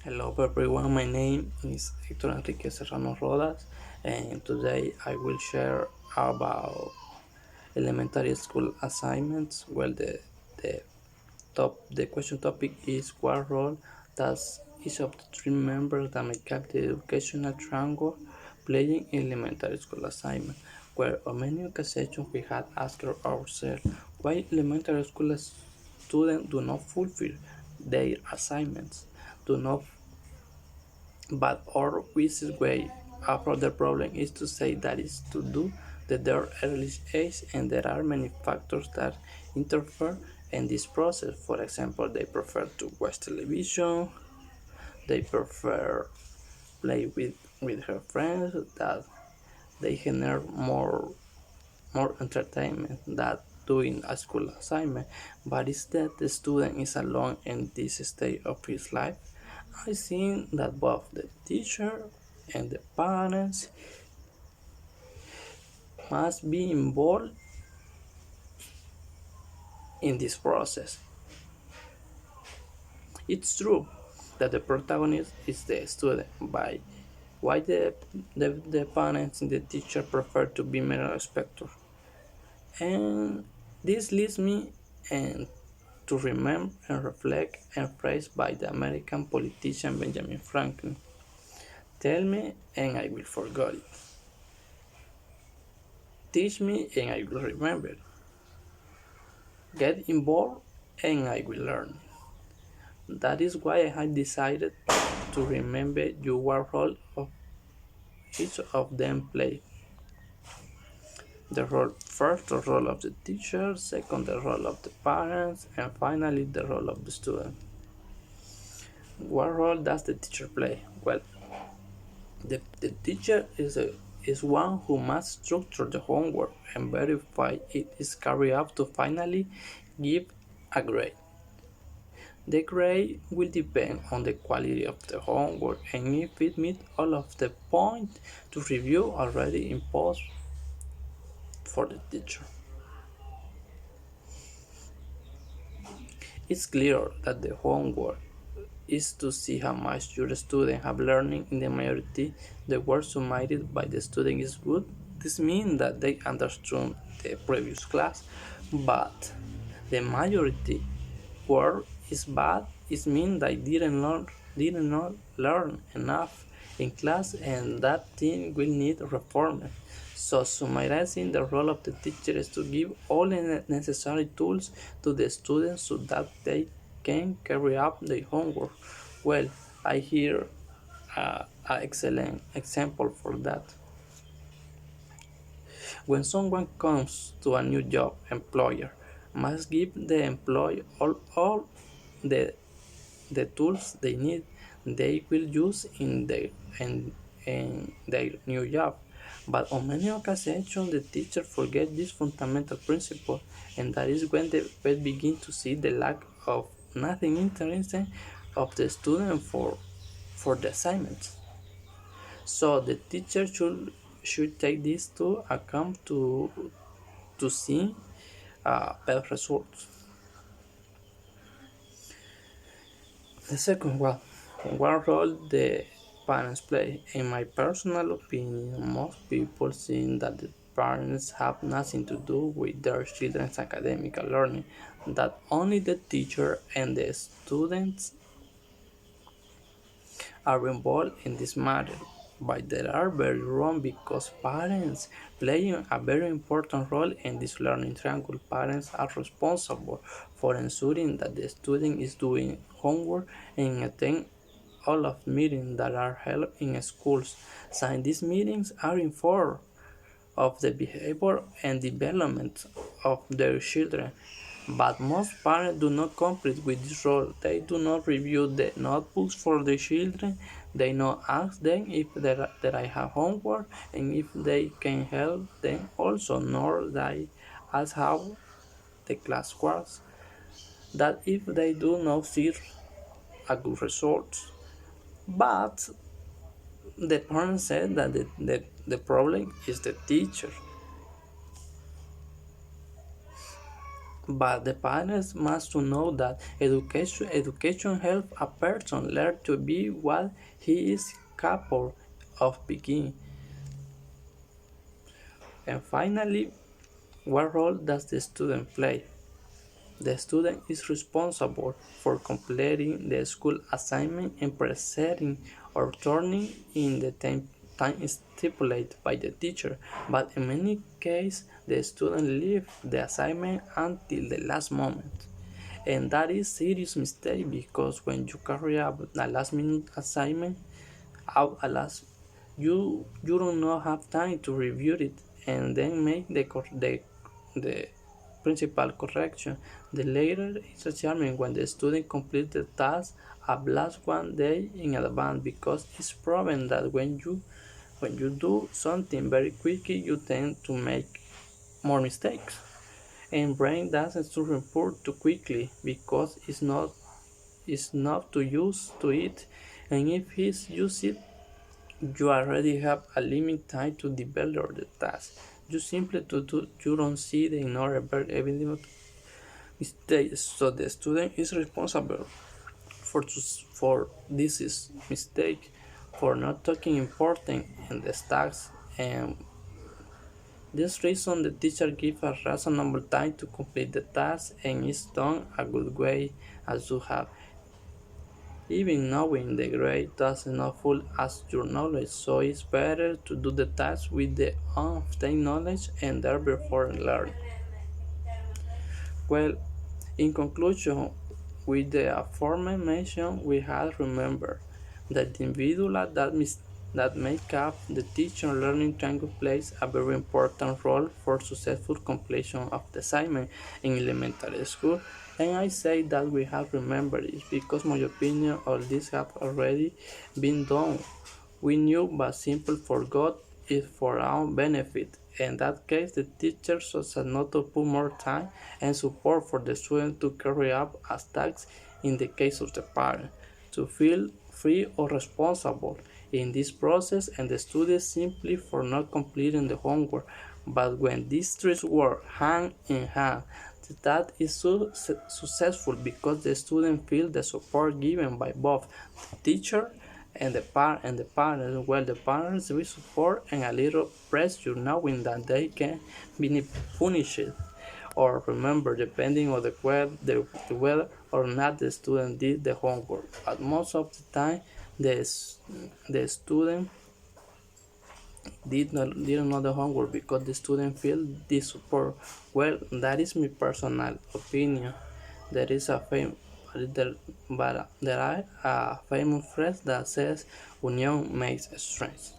Hello everyone, my name is Héctor Enrique Serrano Rodas, and today I will share about elementary school assignments. The the question topic is what role does each of the three members that make up the educational triangle play in elementary school assignment? Where on many occasions we had asked ourselves why elementary school students do not fulfill their assignments, do not but our easiest way out of the problem is to say that is to do at their early age, and there are many factors that interfere in this process. For example, they prefer to watch television, they prefer play with her friends, that they generate more entertainment than doing a school assignment. But instead the student is alone in this stage of his life. I think that both the teacher and the parents must be involved in this process. It's true that the protagonist is the student, by why the parents and the teacher prefer to be mere spectators. And this leads me and to remember and reflect and phrase by the American politician Benjamin Franklin. Tell me and I will forget it. Teach me and I will remember. Get involved and I will learn. That is why I have decided to remember your role of each of them play. The role first, the role of the teacher, second, the role of the parents, and finally the role of the student. What role does the teacher play? Well, the teacher is one who must structure the homework and verify it is carried out to finally give a grade. The grade will depend on the quality of the homework and if it meets all of the points to review already imposed for the teacher. It's clear that the homework is to see how much your students have learning. In the majority, the work submitted by the student is good. This means that they understood the previous class, but the majority work is bad. It means they didn't not learn enough in class, and that thing will need reform. So, summarizing, the role of the teacher is to give all the necessary tools to the students so that they can carry out their homework. Well, I hear an excellent example for that. When someone comes to a new job, employer must give the employee all the, the tools they need they will use in their new job. But on many occasions, the teacher forgets this fundamental principle, and that is when the pet begin to see the lack of nothing interesting of the student for the assignments. So the teacher should take this to account to see better results. The second one, what role the parents play? In my personal opinion, most people think that the parents have nothing to do with their children's academic learning, that only the teacher and the students are involved in this matter. But they are very wrong because parents play a very important role in this learning triangle. Parents are responsible for ensuring that the student is doing homework and attend all of meetings that are held in schools. So these meetings are informed of the behavior and development of their children. But most parents do not complete with this role. They do not review the notebooks for the children. They not ask them if they have homework and if they can help them also, nor they ask how the class works. That if they do not see a good result. But the parents said that the problem is the teacher. But the parents must to know that education helps a person learn to be what he is capable of being. And finally, what role does the student play? The student is responsible for completing the school assignment and presenting or turning in the time stipulated by the teacher, but in many cases the student leaves the assignment until the last moment. And that is serious mistake because when you carry out a last minute assignment, out a last you don't not have time to review it and then make the principal correction. The later is achievement when the student completes the task at last one day in advance because it's proven that when you do something very quickly you tend to make more mistakes and brain doesn't to report too quickly because it's not too used to it, and if he's used it you already have a limited time to develop the task. You simply you don't see the ignore very evident mistakes, so the student is responsible for this is mistake, for not taking important in the tasks, and this reason the teacher gives a reasonable time to complete the task and is done a good way as you have. Even knowing the grade does not full as your knowledge, so it's better to do the task with the obtained knowledge and therefore learn. Well, in conclusion, with the aforementioned, we have remembered that the individual that make up the teacher learning triangle plays a very important role for successful completion of the assignment in elementary school. And I say that we have remembered it because my opinion all this have already been done. We knew but simply forgot it for our benefit. In that case, the teacher should not to put more time and support for the student to carry out as tasks in the case of the parent, to feel free or responsible in this process and the student simply for not completing the homework. But when these three work hand in hand, that is successful because the student feels the support given by both the teacher and the parents. Well, the parents will support and a little pressure knowing that they can be punished or remember depending on the whether or not the student did the homework. But most of the time, the student didn't know the homework because the student feel this support. Well, that is my personal opinion. There is a famous but there are a famous phrase that says union makes strength.